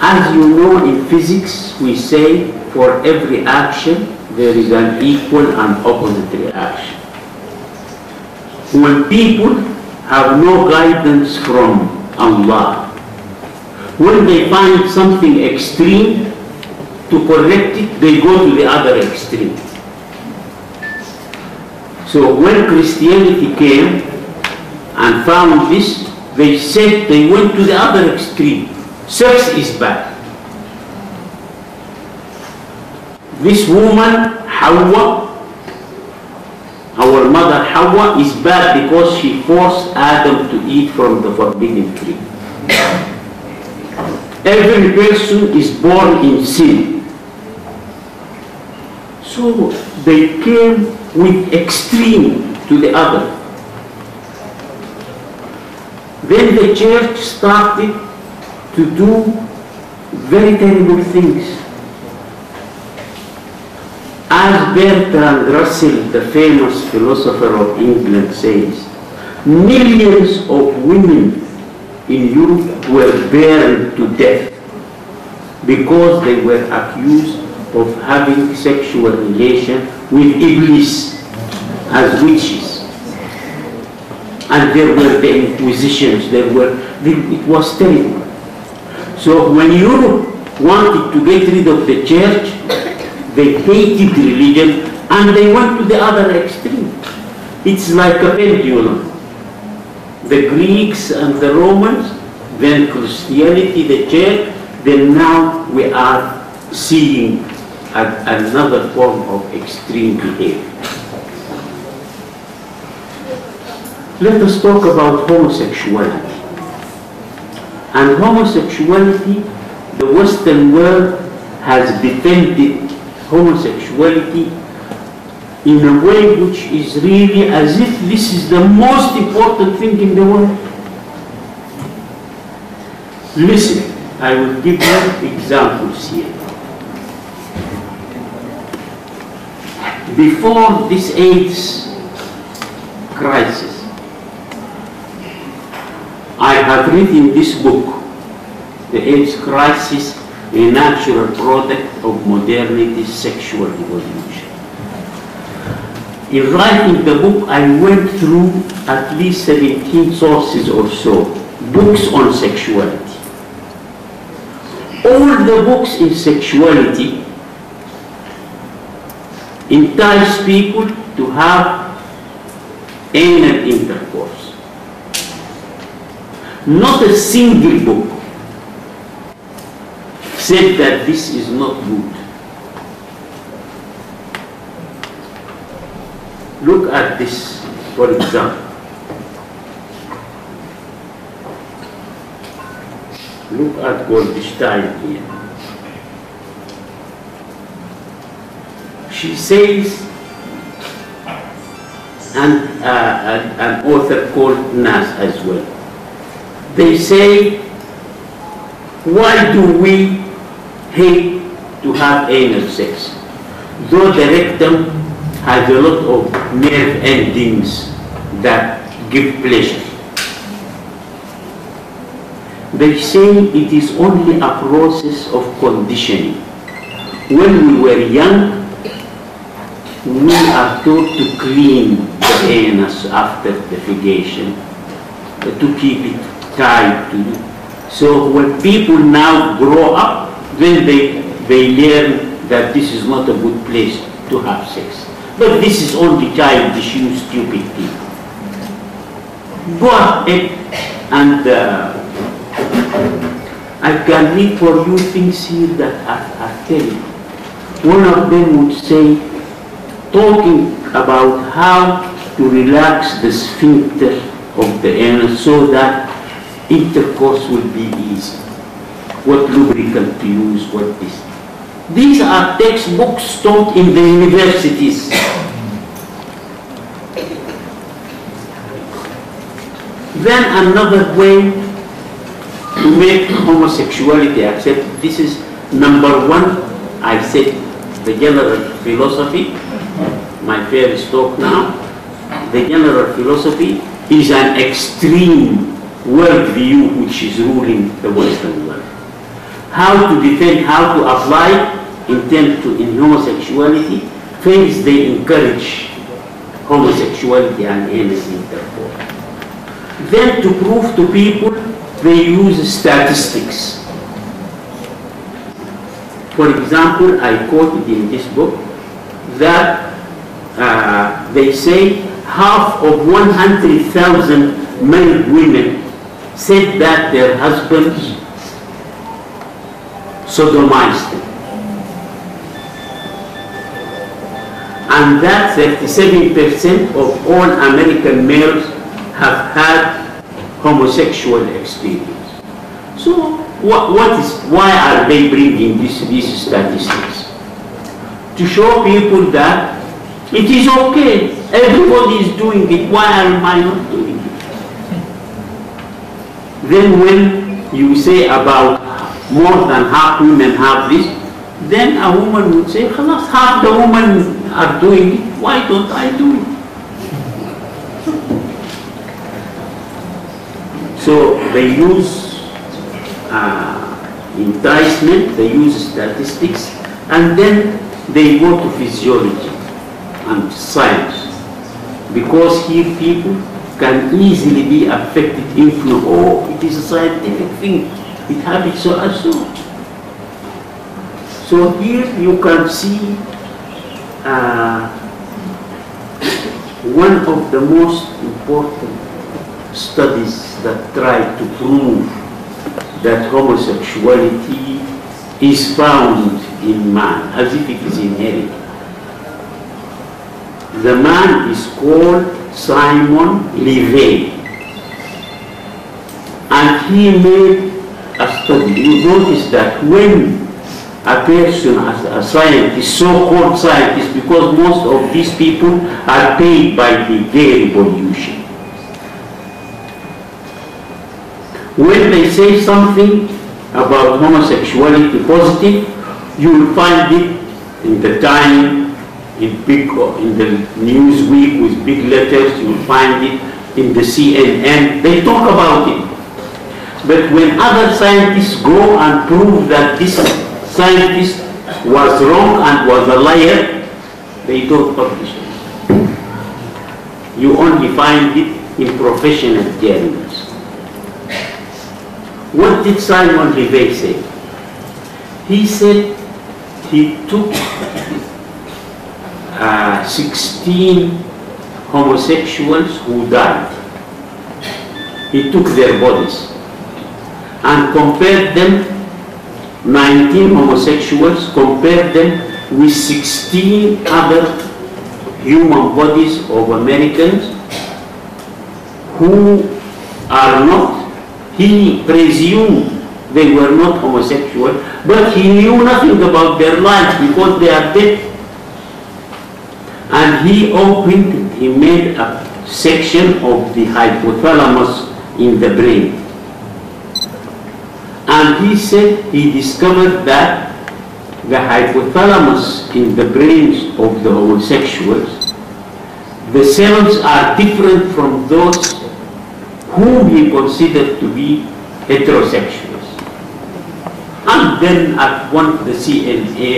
As you know, in physics, we say for every action, there is an equal and opposite reaction. When people have no guidance from Allah, when they find something extreme, to correct it, they go to the other extreme. So when Christianity came and found this, they said they went to the other extreme. Sex is bad. This woman, Hawa, our mother Hawa, is bad because she forced Adam to eat from the forbidden tree. Every person is born in sin. So they came with extreme to the other. Then the church started to do very terrible things. As Bertrand Russell, the famous philosopher of England, says, millions of women in Europe were burned to death because they were accused of having sexual relation with Iblis as witches. And there were the inquisitions, it was terrible. So when Europe wanted to get rid of the church, they hated religion and they went to the other extreme. It's like a pendulum. The Greeks and the Romans, then Christianity, the church, then now we are seeing another form of extreme behavior. Let us talk about homosexuality. And homosexuality, the Western world has defended homosexuality in a way which is really as if this is the most important thing in the world. Listen, I will give you examples here. Before this AIDS crisis, I have written this book, The AIDS Crisis, a Natural Product of Modernity's Sexual Evolution. In writing the book, I went through at least 17 sources or so, books on sexuality. All the books in sexuality entice people to have anal intercourse. Not a single book said that this is not good. Look at this, for example. Look at Goldstein here. She says, and an author called Nas as well. They say, why do we hate to have anal sex? Though the rectum has a lot of nerve endings that give pleasure. They say it is only a process of conditioning. When we were young, we are taught to clean the anus after defecation, to keep it tight. So when people now grow up, then they learn that this is not a good place to have sex. But this is only childish, you stupid people. Go ahead and I can read for you things here that are terrible. One of them would say, talking about how to relax the sphincter of the anus so that intercourse will be easy. What lubricant to use, what this. These are textbooks taught in the universities. Then another way to make homosexuality accepted, this is number one, I said, the general philosophy, my first talk now. The general philosophy is an extreme worldview which is ruling the Western world. how to defend, how to apply in homosexuality. First, they encourage homosexuality and anything therefore. Then to prove to people, they use statistics. For example, I quoted in this book that they say half of 100,000 married women said that their husbands sodomized them. And that 37% of all American males have had homosexual experience. So why are they bringing these statistics? To show people that it is okay, everybody is doing it, why am I not doing it? Then when you say about more than half women have this, then a woman would say, "Khalas, half the women are doing it, why don't I do it?" So they use enticement, they use statistics, and then they go to physiology and science. Because here people can easily be affected if you, oh, it is a scientific thing, it happens so and so. So here you can see one of the most important studies that try to prove that homosexuality is found in man, as if it is inherited. The man is called Simon Levay, and he made a study. You notice that when a person, a scientist, so-called scientist, because most of these people are paid by the gay revolution. When they say something about homosexuality positive, you will find it in the Time, in the Newsweek with big letters. You will find it in the CNN. They talk about it. But when other scientists go and prove that this scientist was wrong and was a liar, they don't publish it. You only find it in professional journals. What did Simon Levay say? He said he took 16 homosexuals who died. He took their bodies and compared them, 19 homosexuals, compared them with 16 other human bodies of Americans who are not. He presumed they were not homosexual, but he knew nothing about their lives because they are dead. And he made a section of the hypothalamus in the brain. And he said he discovered that the hypothalamus in the brains of the homosexuals, the cells are different from those whom he considered to be heterosexuals. And then at the CNA